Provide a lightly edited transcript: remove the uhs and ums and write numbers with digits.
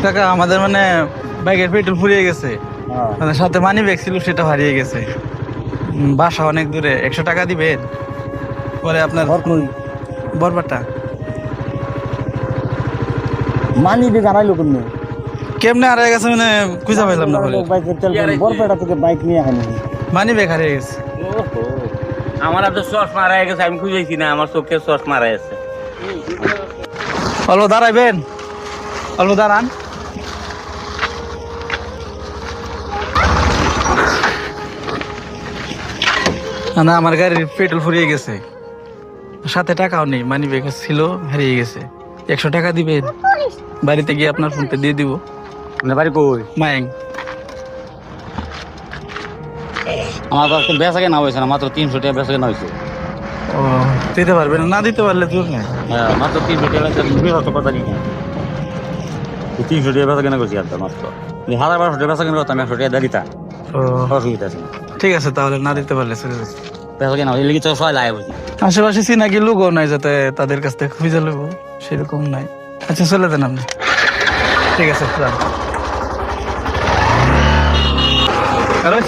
টাকা আমাদের মানে বাইকের পেট্রোল ফুরিয়ে গেছে, মানে সাথে মানি ব্যাগ ছিল সেটা হারিয়ে গেছে। বাসা অনেক দূরে, 100 টাকা দিবেন পরে আপনার বরবাটা। মানি দিয়ে জানাইলো কোন কেমনে হারিয়ে গেছে মানে খুঁজে পাইলাম না পরে। বাইকের তেল বরপেটা থেকে বাইক নিয়ে আনি মানি ব্যাগ হারিয়ে গেছে। আমার তো চশ মারা গেছে, আমি খুঁজেছি না, আমার চোখে চশ মারা গেছে। অল্প দাঁড়াইবেন, অল্প দাঁড়ান। না আমার গাড়ির পেট্রোল ফুরিয়ে গেছে, সাথে টাকাও নেই, মানি ব্যাগ ছিল হারিয়ে গেছে। 100 টাকা দিবেন, বাড়িতে গিয়ে আপনার ফোনপে দিয়ে দিব। বাড়ি কই? মায়াং। আমার তো বেচা কেনা হয়েছে না, মাত্র 300 টাকা বেচা কেনা হয়েছে। ও দিতে পারবেন না, দিতে পারলে দূর নেই। হ্যাঁ, মাত্র 300 টাকা কথা নিয়ে 300 টাকা বেচা কেনা করছি আর মাত্র 1200 টাকা বেচা কেনা করতাম, 100 টাকা দিয়ে দিতাম, ও অসুবিধা আছে না। ঠিক আছে, তাহলে না দিতে পারলে চলে যাচ্ছে। বেচা কেনা হলে কি তো সবাই লাগে বুঝি। আশেপাশে চিনাকি লোকও নাই যাতে তাদের কাছ থেকে খুঁজে নেবো, সেরকম নাই। আচ্ছা চলে দেন আপনি, ঠিক আছে যান। হ্যালো